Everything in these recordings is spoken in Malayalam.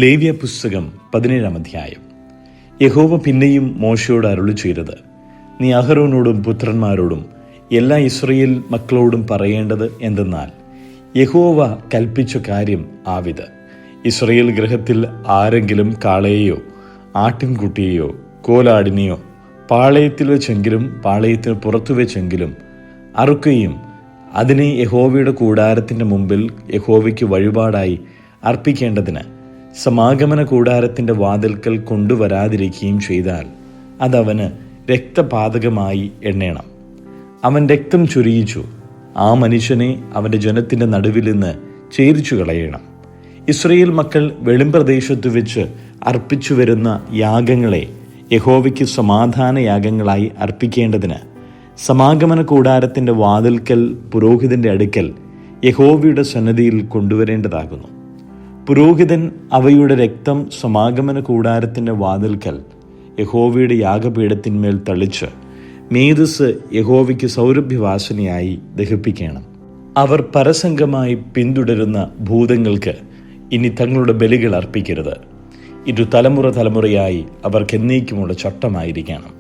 ലേവ്യ പുസ്തകം 17-ാം അധ്യായം. യഹോവ പിന്നെയും മോശയോട് അരുളി ചെയ്തത്, നീ അഹരോനോടും പുത്രന്മാരോടും എല്ലാ ഇസ്രായേൽ മക്കളോടും പറയേണ്ടത് എന്തെന്നാൽ, യഹോവ കൽപ്പിച്ച കാര്യം ആവിത്. ഇസ്രായേൽ ഗൃഹത്തിൽ ആരെങ്കിലും കാളയെയോ ആട്ടിൻകുട്ടിയെയോ കോലാടിനെയോ പാളയത്തിൽ വെച്ചെങ്കിലും പാളയത്തിന് പുറത്തു വെച്ചെങ്കിലും അറുക്കുകയും അതിനെ യഹോവയുടെ കൂടാരത്തിൻ്റെ മുമ്പിൽ യഹോവയ്ക്ക് വഴിപാടായി അർപ്പിക്കേണ്ടതിന് സമാഗമന കൂടാരത്തിൻ്റെ വാതിൽക്കൽ കൊണ്ടുവരാതിരിക്കുകയും ചെയ്താൽ അതവന് രക്തപാതകമായി എണ്ണേണം. അവൻ രക്തം ചൊരിയിച്ചു ആ മനുഷ്യനെ അവൻ്റെ ജനത്തിൻ്റെ നടുവിൽ നിന്ന് ഛേദിച്ചു കളയണം. ഇസ്രായേൽ മക്കൾ വെളിമ്പ്രദേശത്തു വെച്ച് അർപ്പിച്ചു വരുന്ന യാഗങ്ങളെ യഹോവയ്ക്ക് സമാധാന യാഗങ്ങളായി അർപ്പിക്കേണ്ടതിന് സമാഗമന കൂടാരത്തിൻ്റെ വാതിൽക്കൽ പുരോഹിതൻ്റെ അടുക്കൽ യഹോവയുടെ സന്നിധിയിൽ കൊണ്ടുവരേണ്ടതാകുന്നു. പുരോഹിതൻ അവയുടെ രക്തം സമാഗമന കൂടാരത്തിൻ്റെ വാതിൽക്കൽ യഹോവയുടെ യാഗപീഠത്തിന്മേൽ തളിച്ച് മേദസ്സ് യഹോവയ്ക്ക് സൗരഭ്യവാസനയായി ദഹിപ്പിക്കണം. അവർ പരസംഗമായി പിന്തുടരുന്ന ഭൂതങ്ങൾക്ക് ഇനി തങ്ങളുടെ ബലികൾ അർപ്പിക്കരുത്. ഇത് തലമുറ തലമുറയായി അവർക്ക് എന്നേക്കുമുള്ള ചട്ടമായിരിക്കണം.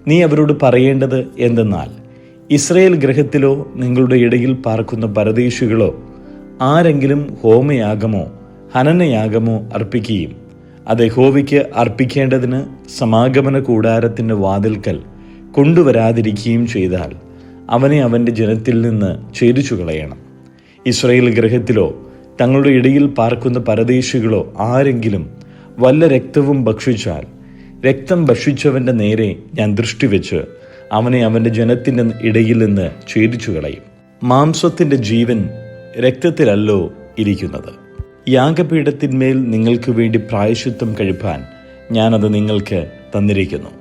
നീ അവരോട് പറയേണ്ടത് എന്തെന്നാൽ, ഇസ്രായേൽ ഗൃഹത്തിലോ നിങ്ങളുടെ ഇടയിൽ പാർക്കുന്ന പരദേശികളോ ആരെങ്കിലും ഹോമയാഗമോ ഹനനയാഗമോ അർപ്പിക്കുകയും അത് യഹോവയ്ക്ക് അർപ്പിക്കേണ്ടതിന് സമാഗമന കൂടാരത്തിൻ്റെ വാതിൽക്കൽ കൊണ്ടുവരാതിരിക്കുകയും ചെയ്താൽ അവനെ അവൻ്റെ ജനത്തിൽ നിന്ന് ഛേദിച്ചു കളയണം. ഇസ്രായേൽ ഗൃഹത്തിലോ തങ്ങളുടെ ഇടയിൽ പാർക്കുന്ന പരദേശികളോ ആരെങ്കിലും വല്ല രക്തവും ഭക്ഷിച്ചാൽ രക്തം ഭക്ഷിച്ചവൻ്റെ നേരെ ഞാൻ ദൃഷ്ടിവെച്ച് അവനെ അവൻ്റെ ജനത്തിൻ്റെ ഇടയിൽ നിന്ന് ഛേദിച്ചു കളയും. മാംസത്തിൻ്റെ ജീവൻ രക്തത്തിലല്ലോ ഇരിക്കുന്നത്. യാഗപീഠത്തിന്മേൽ നിങ്ങൾക്ക് വേണ്ടി പ്രായശ്ചിത്തം കഴിപ്പാൻ ഞാനത് നിങ്ങൾക്ക് തന്നിരിക്കുന്നു.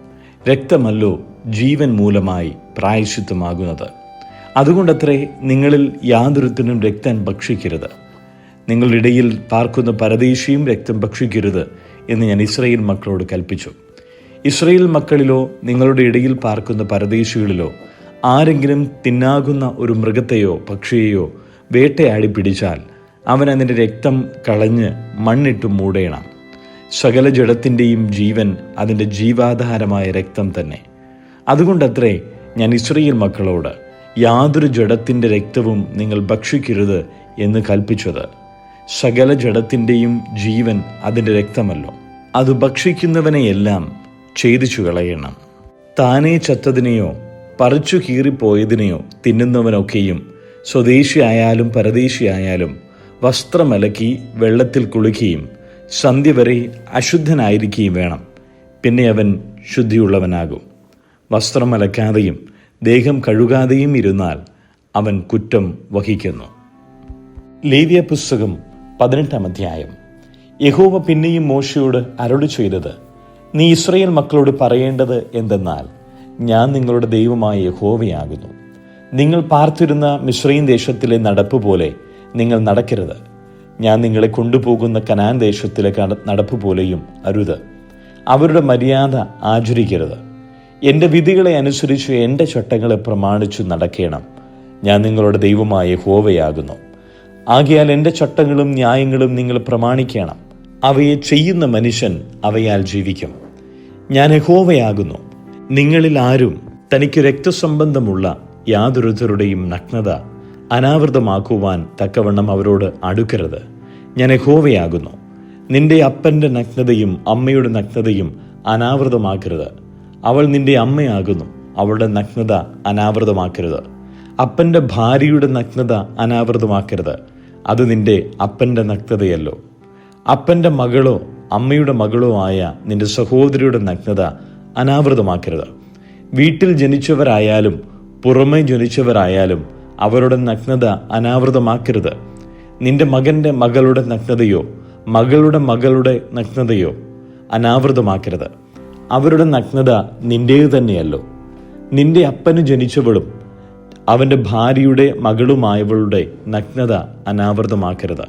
രക്തമല്ലോ ജീവൻ മൂലമായി പ്രായശ്ചിത്തമാകുന്നത്. അതുകൊണ്ടത്രേ നിങ്ങളിൽ യാതൊരുത്തിനും രക്തം ഭക്ഷിക്കരുത്. നിങ്ങളുടെ ഇടയിൽ പാർക്കുന്ന പരദേശിയും രക്തം ഭക്ഷിക്കരുത് എന്ന് ഞാൻ ഇസ്രായേൽ മക്കളോട് കൽപ്പിച്ചു. ഇസ്രായേൽ മക്കളിലോ നിങ്ങളുടെ ഇടയിൽ പാർക്കുന്ന പരദേശികളിലോ ആരെങ്കിലും തിന്നാകുന്ന ഒരു മൃഗത്തെയോ പക്ഷിയെയോ വേട്ടയാടി പിടിച്ചാൽ അവൻ അതിൻ്റെ രക്തം കളഞ്ഞ് മണ്ണിട്ട് മൂടേണം. സകല ജഡത്തിൻ്റെയും ജീവൻ അതിൻ്റെ ജീവാധാരമായ രക്തം തന്നെ. അതുകൊണ്ടത്രേ ഞാൻ ഇസ്രായേൽ മക്കളോട് യാതൊരു ജഡത്തിൻ്റെ രക്തവും നിങ്ങൾ ഭക്ഷിക്കരുത് എന്ന് കൽപ്പിച്ചത്. സകല ജഡത്തിൻ്റെയും ജീവൻ അതിൻ്റെ രക്തമല്ലോ. അത് ഭക്ഷിക്കുന്നവനെയെല്ലാം ഛേദിച്ചു കളയണം. താനേ ചത്തതിനെയോ പറിച്ചു കീറിപ്പോയതിനെയോ തിന്നുന്നവനൊക്കെയും സ്വദേശിയായാലും പരദേശിയായാലും വസ്ത്രമലക്കി വെള്ളത്തിൽ കുളിക്കുകയും സന്ധ്യ വരെ അശുദ്ധനായിരിക്കുകയും വേണം. പിന്നെ അവൻ ശുദ്ധിയുള്ളവനാകും. വസ്ത്രമലക്കാതെയും ദേഹം കഴുകാതെയും ഇരുന്നാൽ അവൻ കുറ്റം വഹിക്കുന്നു. ലേവ്യ പുസ്തകം 18-ാം അധ്യായം. യഹോവ പിന്നെയും മോശയോട് അരുളി ചെയ്തത്, നീ ഇസ്രായേൽ മക്കളോട് പറയേണ്ടത് എന്തെന്നാൽ, ഞാൻ നിങ്ങളുടെ ദൈവമായ യഹോവയാകുന്നു. നിങ്ങൾ പാർത്തിരുന്ന മിസ്രയീം ദേശത്തിലെ നടപ്പ് പോലെ നിങ്ങൾ നടക്കരുത്. ഞാൻ നിങ്ങളെ കൊണ്ടുപോകുന്ന കനാൻ ദേശത്തിലെ നടപ്പ് പോലെയും അരുത്. അവരുടെ മര്യാദ ആചരിക്കരുത്. എൻ്റെ വിധികളെ അനുസരിച്ച് എൻ്റെ ചട്ടങ്ങളെ പ്രമാണിച്ചു നടക്കണം. ഞാൻ നിങ്ങളുടെ ദൈവമായ യഹോവയാകുന്നു. ആകയാൽ എൻ്റെ ചട്ടങ്ങളും ന്യായങ്ങളും നിങ്ങൾ പ്രമാണിക്കണം. അവയെ ചെയ്യുന്ന മനുഷ്യൻ അവയാൽ ജീവിക്കും. ഞാൻ യഹോവയാകുന്നു. നിങ്ങളിൽ ആരും തനിക്ക് രക്തസംബന്ധമുള്ള യാതൊരുത്തരുടെയും നഗ്നത അനാവൃതമാക്കുവാൻ തക്കവണ്ണം അവരോട് അടുക്കരുത്. ഞാൻ യഹോവയാകുന്നു. നിന്റെ അപ്പൻ്റെ നഗ്നതയും അമ്മയുടെ നഗ്നതയും അനാവൃതമാക്കരുത്. അവൾ നിന്റെ അമ്മയാകുന്നു. അവളുടെ നഗ്നത അനാവൃതമാക്കരുത്. അപ്പൻ്റെ ഭാര്യയുടെ നഗ്നത അനാവൃതമാക്കരുത്. അത് നിന്റെ അപ്പൻ്റെ നഗ്നതയല്ലോ. അപ്പൻ്റെ മകളോ അമ്മയുടെ മകളോ ആയ നിന്റെ സഹോദരിയുടെ നഗ്നത അനാവൃതമാക്കരുത്. വീട്ടിൽ ജനിച്ചവരായാലും പുറമെ ജനിച്ചവരായാലും അവരുടെ നഗ്നത അനാവൃതമാക്കരുത്. നിന്റെ മകൻ്റെ മകളുടെ നഗ്നതയോ മകളുടെ മകളുടെ നഗ്നതയോ അനാവൃതമാക്കരുത്. അവരുടെ നഗ്നത നിന്റേതു തന്നെയല്ലോ. നിന്റെ അപ്പന് ജനിച്ചവളും അവൻ്റെ ഭാര്യയുടെ മകളുമായവളുടെ നഗ്നത അനാവൃതമാക്കരുത്.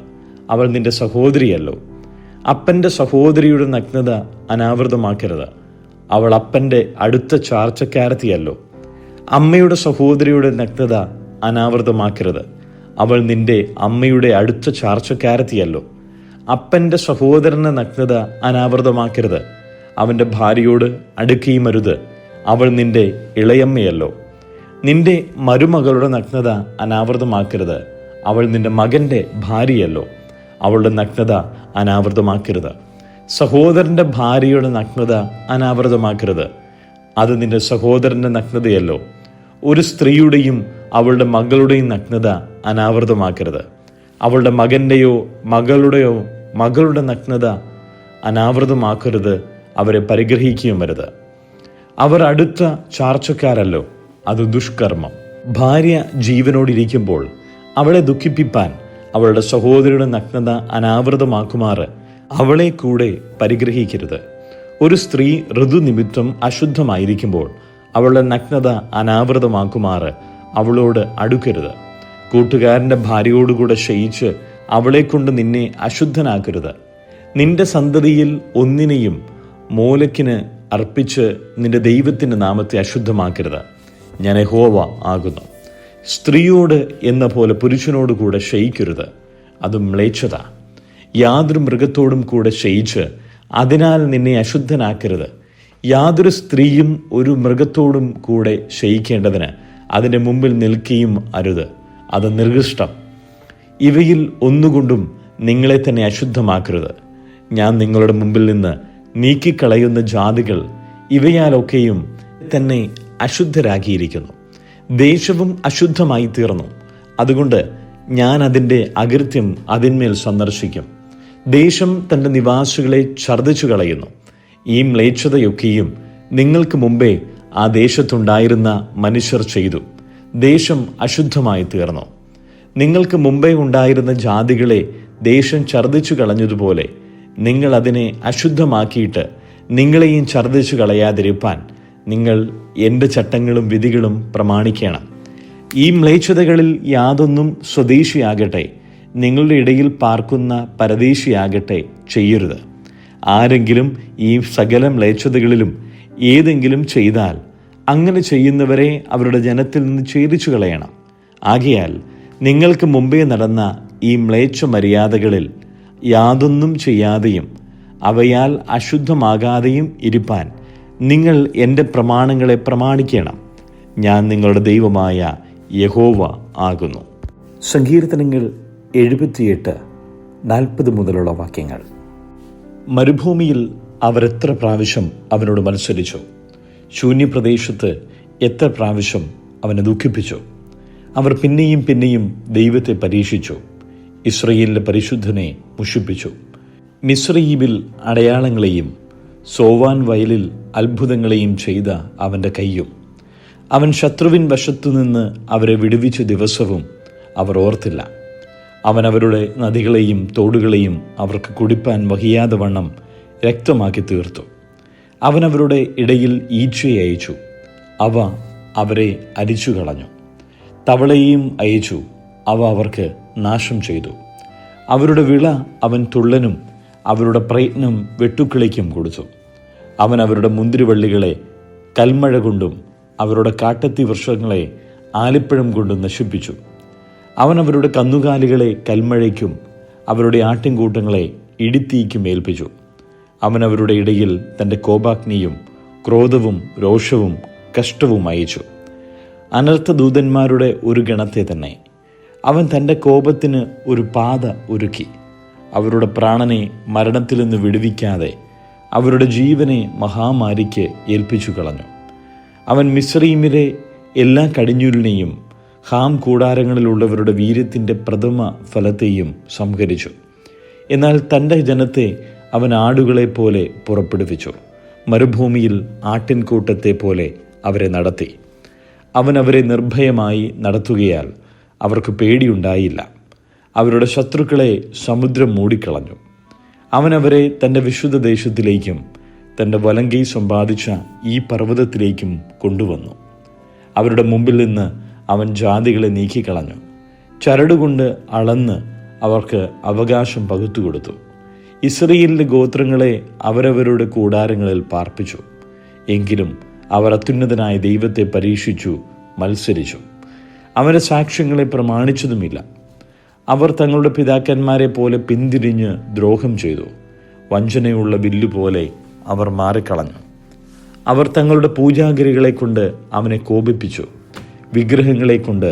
അവൾ നിന്റെ സഹോദരിയല്ലോ. അപ്പൻ്റെ സഹോദരിയുടെ നഗ്നത അനാവൃതമാക്കരുത്. അവൾ അപ്പൻ്റെ അടുത്ത ചാർച്ചക്കാരത്തിയല്ലോ. അമ്മയുടെ സഹോദരിയുടെ നഗ്നത അനാവൃതമാക്കരുത്. അവൾ നിന്റെ അമ്മയുടെ അടുത്ത ചാർച്ചക്കാരത്തിയല്ലോ. അപ്പൻ്റെ സഹോദരൻ്റെ നഗ്നത അനാവൃതമാക്കരുത്. അവൻ്റെ ഭാര്യയോട് അടുക്കുകയും അരുത്, അവൾ നിന്റെ ഇളയമ്മയല്ലോ. നിന്റെ മരുമകളുടെ നഗ്നത അനാവൃതമാക്കരുത്, അവൾ നിന്റെ മകൻ്റെ ഭാര്യയല്ലോ. അവളുടെ നഗ്നത അനാവൃതമാക്കരുത്. സഹോദരൻ്റെ ഭാര്യയുടെ നഗ്നത അനാവൃതമാക്കരുത്, അത് നിന്റെ സഹോദരൻ്റെ നഗ്നതയല്ലോ. ഒരു സ്ത്രീയുടെയും അവളുടെ മകളുടെയും നഗ്നത അനാവൃതമാക്കരുത്. അവളുടെ മകൻ്റെയോ മകളുടെ നഗ്നത അനാവൃതമാക്കരുത്, അവരെ പരിഗ്രഹിക്കുകയും വരുത്. അവർ അടുത്ത ചാർച്ചക്കാരല്ലോ, അത് ദുഷ്കർമ്മം. ഭാര്യ ജീവനോടിരിക്കുമ്പോൾ അവളെ ദുഃഖിപ്പിപ്പാൻ അവളുടെ സഹോദരിയുടെ നഗ്നത അനാവൃതമാക്കുമാറ് അവളെ കൂടെ പരിഗ്രഹിക്കരുത്. ഒരു സ്ത്രീ ഋതുനിമിത്തം അശുദ്ധമായിരിക്കുമ്പോൾ അവളുടെ നഗ്നത അനാവൃതമാക്കുമാറ് അവളോട് അടുക്കരുത്. കൂട്ടുകാരൻ്റെ ഭാര്യയോടുകൂടെ ശയിച്ച് അവളെ കൊണ്ട് നിന്നെ അശുദ്ധനാക്കരുത്. നിന്റെ സന്തതിയിൽ ഒന്നിനെയും മോലക്കിന് അർപ്പിച്ച് നിന്റെ ദൈവത്തിൻ്റെ നാമത്തെ അശുദ്ധമാക്കരുത്. ഞാൻ യഹോവ ആകുന്നു. സ്ത്രീയോട് എന്ന പോലെ പുരുഷനോടുകൂടെ ശയിക്കരുത്, അത് മ്ലേച്ഛത. യാതൊരു മൃഗത്തോടും കൂടെ ശയിച്ച് അതിനാൽ നിന്നെ അശുദ്ധനാക്കരുത്. യാതൊരു സ്ത്രീയും ഒരു മൃഗത്തോടും കൂടെ ശയിക്കേണ്ടതിന് അതിൻ്റെ മുമ്പിൽ നിൽക്കുകയും അരുത്, അത് നിർദിഷ്ടം. ഇവയിൽ ഒന്നുകൊണ്ടും നിങ്ങളെ തന്നെ അശുദ്ധമാക്കരുത്. ഞാൻ നിങ്ങളുടെ മുമ്പിൽ നിന്ന് നീക്കിക്കളയുന്ന ജാതികൾ ഇവയാലൊക്കെയും തന്നെ അശുദ്ധരാക്കിയിരിക്കുന്നു. ദേശവും അശുദ്ധമായി തീർന്നു, അതുകൊണ്ട് ഞാൻ അതിൻ്റെ അകൃത്യം അതിന്മേൽ സന്ദർശിക്കും. ദേശം തൻ്റെ നിവാസികളെ ഛർദ്ദിച്ചു കളയുന്നു. ഈ മ്ലേച്ഛതയൊക്കെയും നിങ്ങൾക്ക് മുമ്പേ ആ ദേശത്തുണ്ടായിരുന്ന മനുഷ്യർ ചെയ്തു. ദേശം അശുദ്ധമായി തീർന്നു. നിങ്ങൾക്ക് മുമ്പേ ഉണ്ടായിരുന്ന ജാതികളെ ദേശം ഛർദ്ദിച്ചു കളഞ്ഞതുപോലെ നിങ്ങൾ അതിനെ അശുദ്ധമാക്കിയിട്ട് നിങ്ങളെയും ഛർദ്ദിച്ചു കളയാതിരിപ്പാൻ നിങ്ങൾ എൻ്റെ ചട്ടങ്ങളും വിധികളും പ്രമാണിക്കണം. ഈ മ്ലേച്ഛതകളിൽ യാതൊന്നും സ്വദേശിയാകട്ടെ, നിങ്ങളുടെ ഇടയിൽ പാർക്കുന്ന പരദേശിയാകട്ടെ ചെയ്യരുത്. ആരെങ്കിലും ഈ സകല മ്ലേച്ഛതകളിലും ഏതെങ്കിലും ചെയ്താൽ അങ്ങനെ ചെയ്യുന്നവരെ അവരുടെ ജനത്തിൽ നിന്ന് ഛേദിച്ചു കളയണം. ആകയാൽ നിങ്ങൾക്ക് മുമ്പേ നടന്ന ഈ മ്ലേച്ഛ മര്യാദകളിൽ യാതൊന്നും ചെയ്യാതെയും അവയാൽ അശുദ്ധമാകാതെയും ഇരിപ്പാൻ നിങ്ങൾ എൻ്റെ പ്രമാണങ്ങളെ പ്രമാണിക്കണം. ഞാൻ നിങ്ങളുടെ ദൈവമായ യഹോവ ആകുന്നു. സങ്കീർത്തനങ്ങൾ 78:40 മുതലുള്ള വാക്യങ്ങൾ. മരുഭൂമിയിൽ അവർ എത്ര പ്രാവശ്യം അവനോട് മത്സരിച്ചു, ശൂന്യപ്രദേശത്ത് എത്ര പ്രാവശ്യം അവനെ ദുഃഖിപ്പിച്ചു. അവർ പിന്നെയും പിന്നെയും ദൈവത്തെ പരീക്ഷിച്ചു, ഇസ്രയേലിന്റെ പരിശുദ്ധനെ മുഷിപ്പിച്ചു. മിസ്രയീമിൽ അടയാളങ്ങളെയും സോവാൻ വയലിൽ അത്ഭുതങ്ങളെയും ചെയ്ത അവൻ്റെ കയ്യും അവൻ ശത്രുവിൻ വശത്തുനിന്ന് അവരെ വിടുവിച്ച ദിവസവും അവർ ഓർത്തില്ല. അവൻ അവരുടെ നദികളെയും തോടുകളെയും അവർക്ക് കുടിപ്പാൻ വഹിയാതെ വണ്ണം രക്തമാക്കി തീർത്തു. അവൻ അവരുടെ ഇടയിൽ ഈച്ചയെ അയച്ചു, അവ അവരെ അരിച്ചു കളഞ്ഞു. തവളയെയും അയച്ചു, അവ അവർക്ക് നാശം ചെയ്തു. അവരുടെ വിള അവൻ തുള്ളനും അവരുടെ പ്രയത്നം വെട്ടുക്കിളിക്കും കൊടുത്തു. അവൻ അവരുടെ മുന്തിരിവള്ളികളെ കൽമഴ കൊണ്ടും അവരുടെ കാട്ടത്തി വൃക്ഷങ്ങളെ ആലിപ്പഴം കൊണ്ടും നശിപ്പിച്ചു. അവൻ അവരുടെ കന്നുകാലികളെ കൽമഴയ്ക്കും അവരുടെ ആട്ടിൻകൂട്ടങ്ങളെ ഇടിത്തീയ്ക്കും ഏൽപ്പിച്ചു. അവൻ അവരുടെ ഇടയിൽ തൻ്റെ കോപാഗ്നിയും ക്രോധവും രോഷവും കഷ്ടവും അയച്ചു. അനർത്ഥദൂതന്മാരുടെ ഒരു ഗണത്തെ തന്നെ അവൻ തൻ്റെ കോപത്തിന് ഒരു പാത ഒരുക്കി. അവരുടെ പ്രാണനെ മരണത്തിൽ നിന്ന് വിടുവിക്കാതെ അവരുടെ ജീവനെ മഹാമാരിക്ക് ഏൽപ്പിച്ചു കളഞ്ഞു. അവൻ മിസ്രയീമിലെ എല്ലാ കടിഞ്ഞൂലിനെയും ഹാം കൂടാരങ്ങളിലുള്ളവരുടെ വീര്യത്തിൻ്റെ പ്രഥമ ഫലത്തെയും സംഹരിച്ചു. എന്നാൽ തൻ്റെ ജനത്തെ അവൻ ആടുകളെ പോലെ പുറപ്പെടുവിച്ചു, മരുഭൂമിയിൽ ആട്ടിൻകൂട്ടത്തെ പോലെ അവരെ നടത്തി. അവൻ അവരെ നിർഭയമായി നടത്തുകയാൽ അവർക്ക് പേടിയുണ്ടായില്ല. അവരുടെ ശത്രുക്കളെ സമുദ്രം മൂടിക്കളഞ്ഞു. അവൻ അവരെ തൻ്റെ വിശുദ്ധ ദേശത്തിലേക്കും തൻ്റെ വലങ്കൈ സമ്പാദിച്ച ഈ പർവ്വതത്തിലേക്കും കൊണ്ടുവന്നു. അവരുടെ മുമ്പിൽ നിന്ന് അവൻ ജാതികളെ നീക്കിക്കളഞ്ഞു. ചരടുകൊണ്ട് അളന്ന് അവർക്ക് അവകാശം പകുത്തുകൊടുത്തു. ഇസ്രയേലിന്റെ ഗോത്രങ്ങളെ അവരവരുടെ കൂടാരങ്ങളിൽ പാർപ്പിച്ചു. എങ്കിലും അവർ അത്യുന്നതനായ ദൈവത്തെ പരീക്ഷിച്ചു, മത്സരിച്ചു. അവരുടെ സാക്ഷ്യങ്ങളെ പ്രമാണിച്ചതുമില്ല. അവർ തങ്ങളുടെ പിതാക്കന്മാരെ പോലെ പിന്തിരിഞ്ഞ് ദ്രോഹം ചെയ്തു. വഞ്ചനയുള്ള വില്ലുപോലെ അവർ മാറിക്കളഞ്ഞു. അവർ തങ്ങളുടെ പൂജാഗിരികളെ കൊണ്ട് അവനെ കോപിപ്പിച്ചു. വിഗ്രഹങ്ങളെ കൊണ്ട്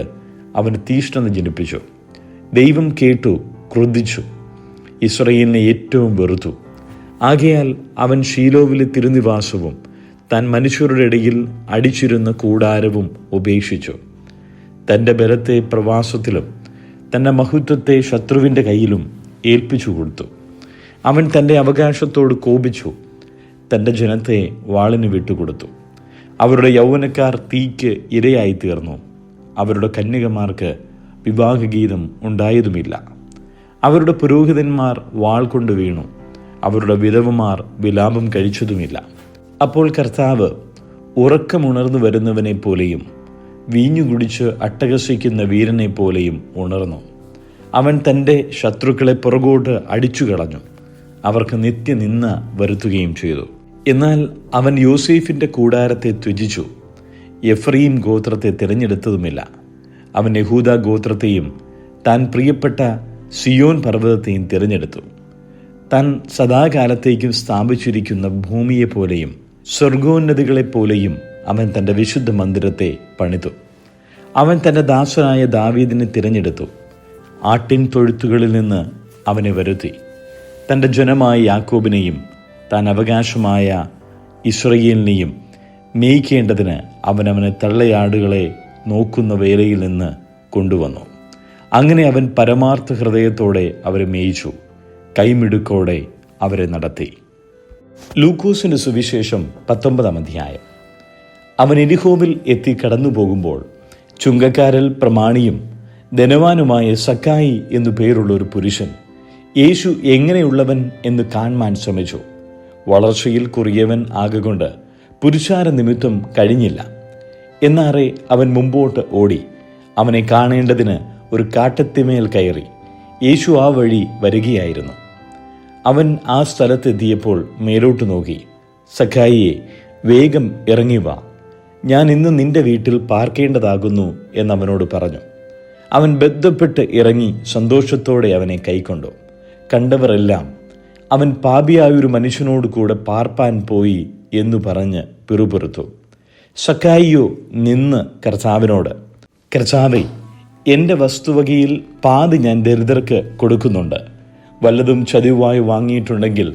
അവന് തീഷ്ണത ജനിപ്പിച്ചു. ദൈവം കേട്ടു, ക്രുദ്ധിച്ചു, ഇസ്രായേലിനെ ഏറ്റവും വെറുത്തു. ആകയാൽ അവൻ ശീലോവിലെ തിരുനിവാസവും താൻ മനുഷ്യരുടെ ഇടയിൽ അടിച്ചിരുന്ന കൂടാരവും ഉപേക്ഷിച്ചു. തൻ്റെ ബലത്തെ പ്രവാസത്തിലും തൻ്റെ മഹത്വത്തെ ശത്രുവിൻ്റെ കയ്യിലും ഏൽപ്പിച്ചു കൊടുത്തു. അവൻ തൻ്റെ അവകാശത്തോട് കോപിച്ചു, തൻ്റെ ജനത്തെ വാളിന് വിട്ടുകൊടുത്തു. അവരുടെ യൗവനക്കാർ തീക്ക് ഇരയായി തീർന്നു. അവരുടെ കന്യകമാർക്ക് വിവാഹഗീതം ഉണ്ടായതുമില്ല. അവരുടെ പുരോഹിതന്മാർ വാൾ കൊണ്ട് വീണു. അവരുടെ വിധവമാർ വിലാപം കഴിച്ചതുമില്ല. അപ്പോൾ കർത്താവ് ഉറക്കമുണർന്നു വരുന്നവനെ പോലെയും വീഞ്ഞു കുടിച്ച് അട്ടഹസിക്കുന്ന വീരനെ പോലെയും ഉണർന്നു. അവൻ തൻ്റെ ശത്രുക്കളെ പുറകോട്ട് അടിച്ചു കളഞ്ഞു. അവർക്ക് നിത്യനിന്ദ വരുത്തുകയും ചെയ്തു. എന്നാൽ അവൻ യോസേഫിൻ്റെ കൂടാരത്തെ ത്യജിച്ചു. എഫ്രയീം ഗോത്രത്തെ തിരഞ്ഞെടുത്തതുമില്ല. അവൻ യഹൂദ ഗോത്രത്തെയും താൻ പ്രിയപ്പെട്ട സിയോൻ പർവ്വതത്തെയും തിരഞ്ഞെടുത്തു. താൻ സദാകാലത്തേക്കും സ്ഥാപിച്ചിരിക്കുന്ന ഭൂമിയെപ്പോലെയും സ്വർഗോന്നതികളെപ്പോലെയും അവൻ തൻ്റെ വിശുദ്ധ മന്ദിരത്തെ പണിതു. അവൻ തൻ്റെ ദാസനായ ദാവീദിനെ തിരഞ്ഞെടുത്തു. ആട്ടിൻ തൊഴുത്തുകളിൽ നിന്ന് അവനെ വരുത്തി. തൻ്റെ ജനമായ യാക്കോബിനെയും താൻ അവകാശമായ ഇസ്രായേലിനെയും മേയ്ക്കേണ്ടതിന് അവനെ തള്ളയാടുകളെ നോക്കുന്ന വേലയിൽ നിന്ന് കൊണ്ടുവന്നു. അങ്ങനെ അവൻ പരമാർത്ഥ ഹൃദയത്തോടെ അവരെ മേയിച്ചു, കൈമിടുക്കോടെ അവരെ നടത്തി. ലൂക്കോസിൻ്റെ സുവിശേഷം 19-ാം അധ്യായം. അവൻ എരിഹോവിൽ എത്തി കടന്നു പോകുമ്പോൾ ചുങ്കക്കാരിൽ പ്രമാണിയും ധനവാനുമായ സക്കായി എന്നു പേരുള്ള ഒരു പുരുഷൻ യേശു എങ്ങനെയുള്ളവൻ എന്ന് കാണുവാൻ ശ്രമിച്ചു. വളർച്ചയിൽ കുറിയവൻ ആകൊണ്ട് പുരുഷാര നിമിത്തം കഴിഞ്ഞില്ല. എന്നാറെ അവൻ മുമ്പോട്ട് ഓടി അവനെ കാണേണ്ടതിന് ഒരു കാട്ടത്തിമേൽ കയറി. യേശു ആ വഴി വരികയായിരുന്നു. അവൻ ആ സ്ഥലത്തെത്തിയപ്പോൾ മേലോട്ട് നോക്കി, സഖായിയെ, വേഗം ഇറങ്ങി വാ, ഞാൻ ഇന്ന് നിന്റെ വീട്ടിൽ പാർക്കേണ്ടതാകുന്നു എന്നവനോട് പറഞ്ഞു. അവൻ ബന്ധപ്പെട്ട് ഇറങ്ങി സന്തോഷത്തോടെ അവനെ കൈക്കൊണ്ടു. കണ്ടവരെല്ലാം അവൻ പാപിയായൊരു മനുഷ്യനോട് കൂടെ പാർപ്പാൻ പോയി എന്നു പറഞ്ഞ് പിറുപിറുത്തു. സക്കായിയോ നിന്ന് കർത്താവിനോട്, കർത്താവേ, എൻ്റെ വസ്തുവകയിൽ പാതി ഞാൻ ദരിദ്രർക്ക് കൊടുക്കുന്നുണ്ട്. വല്ലതും ചതിവായി വാങ്ങിയിട്ടുണ്ടെങ്കിൽ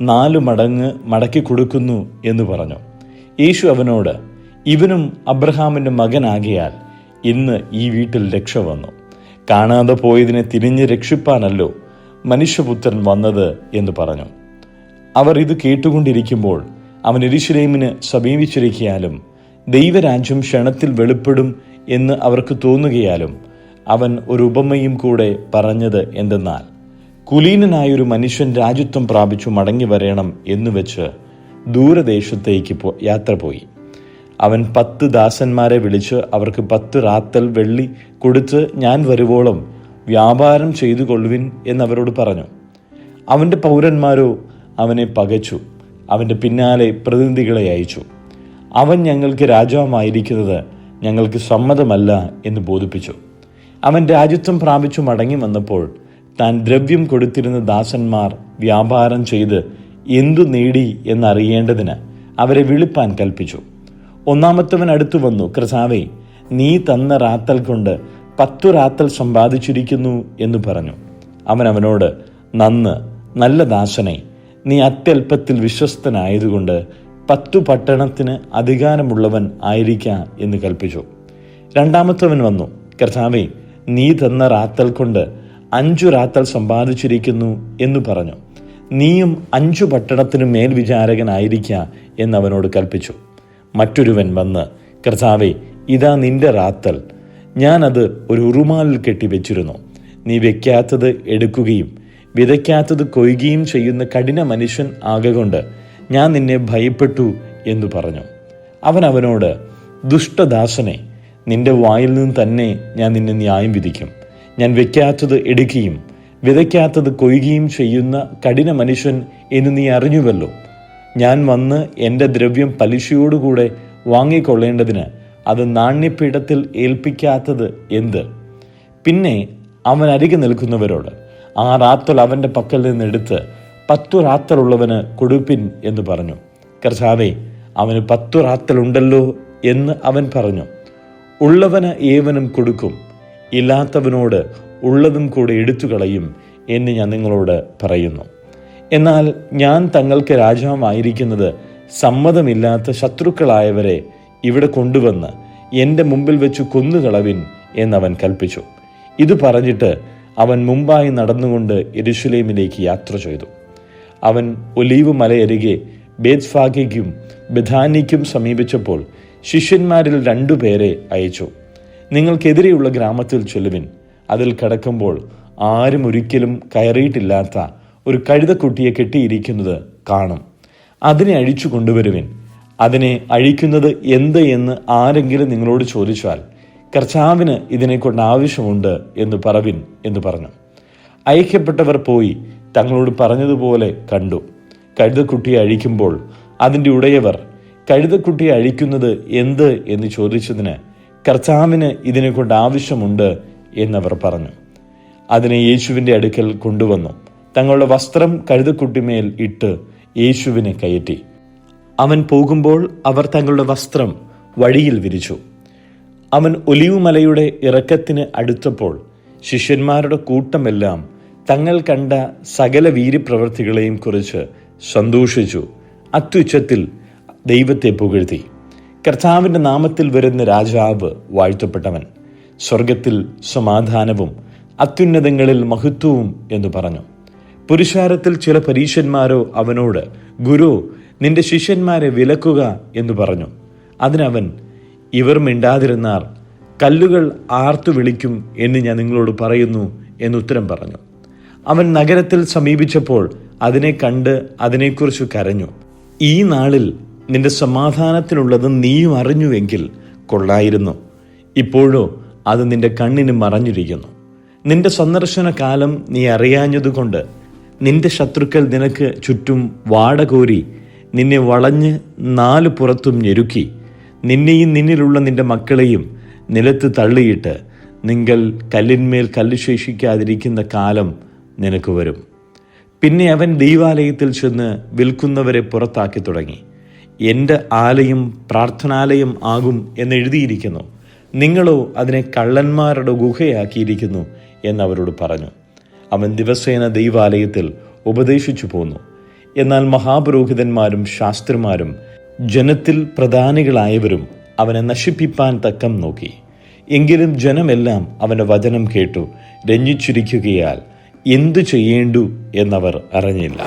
4 മടങ്ങ് മടക്കി കൊടുക്കുന്നു എന്ന് പറഞ്ഞു. യേശു അവനോട്, ഇവനും അബ്രഹാമിൻ്റെ മകനാകിയാൽ ഇന്ന് ഈ വീട്ടിൽ രക്ഷ വന്നു. കാണാതെ പോയതിനെ തിരിഞ്ഞ് രക്ഷിപ്പാനല്ലോ മനുഷ്യപുത്രൻ വന്നത് എന്ന് പറഞ്ഞു. അവർ ഇത് കേട്ടുകൊണ്ടിരിക്കുമ്പോൾ അവൻ യെരൂശലേമിന് സമീപിച്ചിരിക്കയാലും ദൈവരാജ്യം ക്ഷണത്തിൽ വെളിപ്പെടും എന്ന് അവർക്ക് തോന്നുകയാലും അവൻ ഒരു ഉപമയും കൂടെ പറഞ്ഞത് എന്തെന്നാൽ, കുലീനനായൊരു മനുഷ്യൻ രാജ്യത്വം പ്രാപിച്ചു മടങ്ങി വരേണം എന്ന് വെച്ച് ദൂരദേശത്തേക്ക് യാത്ര പോയി. അവൻ 10 ദാസന്മാരെ വിളിച്ച് അവർക്ക് 10 റാത്തൽ വെള്ളി കൊടുത്ത് ഞാൻ വരുവോളം വ്യാപാരം ചെയ്തു കൊള്ളുവിൻ എന്നവരോട് പറഞ്ഞു. അവൻ്റെ പൗരന്മാരോ അവനെ പകച്ചു. അവൻ്റെ പിന്നാലെ പ്രതിനിധികളെ അയച്ചു. അവൻ ഞങ്ങൾക്ക് രാജാവായിരിക്കുന്നത് ഞങ്ങൾക്ക് സമ്മതമല്ല എന്ന് ബോധിപ്പിച്ചു. അവൻ രാജ്യത്വം പ്രാപിച്ചു മടങ്ങി വന്നപ്പോൾ താൻ ദ്രവ്യം കൊടുത്തിരുന്ന ദാസന്മാർ വ്യാപാരം ചെയ്ത് എന്തു നേടി എന്നറിയേണ്ടതിന് അവരെ വിളിപ്പാൻ കൽപ്പിച്ചു. 1-മത്തവൻ അടുത്തു വന്നു, കർത്താവേ, നീ തന്ന റാത്തൽ കൊണ്ട് 10 റാത്തൽ സമ്പാദിച്ചിരിക്കുന്നു എന്ന് പറഞ്ഞു. അവൻ അവനോട്, നന്ന്, നല്ല ദാസനെ, നീ അത്യല്പത്തിൽ വിശ്വസ്തനായതുകൊണ്ട് 10 പട്ടണത്തിന് അധികാരമുള്ളവൻ ആയിരിക്കാം എന്ന് കൽപ്പിച്ചു. 2-മത്തവൻ വന്നു, കർത്താവേ, നീ തന്ന റാത്തൽ കൊണ്ട് 5 റാത്തൽ സമ്പാദിച്ചിരിക്കുന്നു എന്ന് പറഞ്ഞു. നീയും 5 പട്ടണത്തിന് മേൽവിചാരകനായിരിക്കാം എന്നവനോട് കൽപ്പിച്ചു. മറ്റൊരുവൻ വന്ന്, കർത്താവേ, ഇതാ നിന്റെ റാത്തൽ, ഞാനത് ഒരു ഉറുമാലിൽ കെട്ടിവെച്ചിരുന്നു. നീ വെക്കാത്തത് എടുക്കുകയും വിതയ്ക്കാത്തത് കൊയ്യുകയും ചെയ്യുന്ന കഠിന മനുഷ്യൻ ആകൊണ്ട് ഞാൻ നിന്നെ ഭയപ്പെട്ടു എന്ന് പറഞ്ഞു. അവൻ അവനോട്, ദുഷ്ടദാസനെ, നിന്റെ വായിൽ നിന്ന് തന്നെ ഞാൻ നിന്നെ ന്യായം വിധിക്കും. ഞാൻ വെക്കാത്തത് എടുക്കുകയും വിതയ്ക്കാത്തത് കൊയ്യുകയും ചെയ്യുന്ന കഠിന മനുഷ്യൻ എന്ന് നീ അറിഞ്ഞുവല്ലോ. ഞാൻ വന്ന് എൻ്റെ ദ്രവ്യം പലിശയോടുകൂടെ വാങ്ങിക്കൊള്ളേണ്ടതിന് അത് നാണ്യപീഠത്തിൽ ഏൽപ്പിക്കാത്തത് എന്ത്? പിന്നെ അവൻ അരികെ നിൽക്കുന്നവരോട്, 6 റാത്തൽ അവൻ്റെ പക്കൽ നിന്നെടുത്ത് 10 റാത്തലുള്ളവന് കൊടുപ്പിൻ എന്ന് പറഞ്ഞു. കർത്താവേ, അവന് 10 റാത്തലുണ്ടല്ലോ എന്ന് അവൻ പറഞ്ഞു. ഉള്ളവന് ഏവനും കൊടുക്കും, ഇല്ലാത്തവനോട് ഉള്ളതും കൂടെ എടുത്തു കളയും എന്ന് ഞാൻ നിങ്ങളോട് പറയുന്നു. എന്നാൽ ഞാൻ തങ്ങൾക്ക് രാജാവായിരിക്കുന്നത് സമ്മതമില്ലാത്ത ശത്രുക്കളായവരെ ഇവിടെ കൊണ്ടുവന്ന് എൻ്റെ മുമ്പിൽ വെച്ച് കൊന്നുകളവിൻ എന്നവൻ കൽപ്പിച്ചു. ഇത് പറഞ്ഞിട്ട് അവൻ മുമ്പായി നടന്നുകൊണ്ട് യെരൂശലേമിലേക്ക് യാത്ര ചെയ്തു. അവൻ ഒലീവ് മലയരികെ ബേത്ത്ഫാഗയ്ക്കും ബെഥാനിക്കും സമീപിച്ചപ്പോൾ ശിഷ്യന്മാരിൽ 2 പേരെ അയച്ചു. നിങ്ങൾക്കെതിരെയുള്ള ഗ്രാമത്തിൽ ചെല്ലുവിൻ. അതിൽ കടക്കുമ്പോൾ ആരും ഒരിക്കലും കയറിയിട്ടില്ലാത്ത ഒരു കഴുതക്കുട്ടിയെ കെട്ടിയിരിക്കുന്നത് കാണും. അതിനെ അഴിച്ചു കൊണ്ടുവരുവിൻ. അതിനെ അഴിക്കുന്നത് എന്ത് എന്ന് ആരെങ്കിലും നിങ്ങളോട് ചോദിച്ചാൽ, കർത്താവിന് ഇതിനെക്കൊണ്ട് ആവശ്യമുണ്ട് എന്ന് പറവിൻ എന്ന് പറഞ്ഞു. അയക്കപ്പെട്ടവർ പോയി തങ്ങളോട് പറഞ്ഞതുപോലെ കണ്ടു. കഴുതക്കുട്ടിയെ അഴിക്കുമ്പോൾ അതിൻ്റെ ഉടയവർ, കഴുതക്കുട്ടിയെ അഴിക്കുന്നത് എന്ത് എന്ന് ചോദിച്ചതിന്, കർത്താവിന് ഇതിനെക്കൊണ്ട് ആവശ്യമുണ്ട് എന്നവർ പറഞ്ഞു. അതിനെ യേശുവിൻ്റെ അടുക്കൽ കൊണ്ടുവന്നു. തങ്ങളുടെ വസ്ത്രം കഴുതക്കുട്ടിമേൽ ഇട്ട് യേശുവിനെ കയറ്റി. അവൻ പോകുമ്പോൾ അവർ തങ്ങളുടെ വസ്ത്രം വഴിയിൽ വിരിച്ചു. അവൻ ഒലിവ് മലയുടെ ഇറക്കത്തിന് അടുത്തപ്പോൾ ശിഷ്യന്മാരുടെ കൂട്ടമെല്ലാം തങ്ങൾ കണ്ട സകല വീര്യപ്രവൃത്തികളെയും കുറിച്ച് സന്തോഷിച്ചു, അത്യുച്ചത്തിൽ ദൈവത്തെ പുകഴ്ത്തി. കർത്താവിൻ്റെ നാമത്തിൽ വരുന്ന രാജാവ് വാഴ്ത്തപ്പെട്ടവൻ, സ്വർഗത്തിൽ സമാധാനവും അത്യുന്നതങ്ങളിൽ മഹത്വവും എന്ന് പറഞ്ഞു. പുരുഷാരത്തിൽ ചില പരീശന്മാരോ അവനോട്, ഗുരു, നിന്റെ ശിഷ്യന്മാരെ വിലക്കുക എന്ന് പറഞ്ഞു. അതിനവൻ, ഇവർ മിണ്ടാതിരുന്നാൽ കല്ലുകൾ ആർത്തു വിളിക്കും എന്ന് ഞാൻ നിങ്ങളോട് പറയുന്നു എന്നുത്തരം പറഞ്ഞു. അവൻ നഗരത്തിൽ സമീപിച്ചപ്പോൾ അതിനെ കണ്ട് അതിനെക്കുറിച്ച് കരഞ്ഞു. ഈ നാളിൽ നിന്റെ സമാധാനത്തിനുള്ളത് നീയും അറിഞ്ഞുവെങ്കിൽ കൊള്ളായിരുന്നു. ഇപ്പോഴോ അത് നിന്റെ കണ്ണിന് മറഞ്ഞിരിക്കുന്നു. നിന്റെ സന്ദർശന കാലം നീ അറിയാഞ്ഞതുകൊണ്ട് നിന്റെ ശത്രുക്കൾ നിനക്ക് ചുറ്റും വാടകോരി നിന്നെ വളഞ്ഞ് 4 പുറത്തും ഞെരുക്കി, നിന്നെയും നിന്നിലുള്ള നിന്റെ മക്കളെയും നിലത്ത് തള്ളിയിട്ട് നിങ്ങൾ കല്ലിന്മേൽ കല്ല് ശേഷിക്കാതിരിക്കുന്ന കാലം നിനക്ക് വരും. പിന്നെ അവൻ ദൈവാലയത്തിൽ ചെന്ന് വിൽക്കുന്നവരെ പുറത്താക്കി തുടങ്ങി. എൻ്റെ ആലയം പ്രാർത്ഥനാലയം ആകും എന്നെഴുതിയിരിക്കുന്നു, നിങ്ങളോ അതിനെ കള്ളന്മാരുടെ ഗുഹയാക്കിയിരിക്കുന്നു എന്നവരോട് പറഞ്ഞു. അവൻ ദിവസേന ദൈവാലയത്തിൽ ഉപദേശിച്ചു പോന്നു. എന്നാൽ മഹാപുരോഹിതന്മാരും ശാസ്ത്രിമാരും ജനത്തിൽ പ്രധാനികളായവരും അവനെ നശിപ്പിപ്പാൻ തക്കം നോക്കി. എങ്കിലും ജനമെല്ലാം അവൻ്റെ വചനം കേട്ടു രഞ്ജിച്ചിരിക്കുകയാൽ എന്തു ചെയ്യേണ്ടു എന്നവർ അറിഞ്ഞില്ല.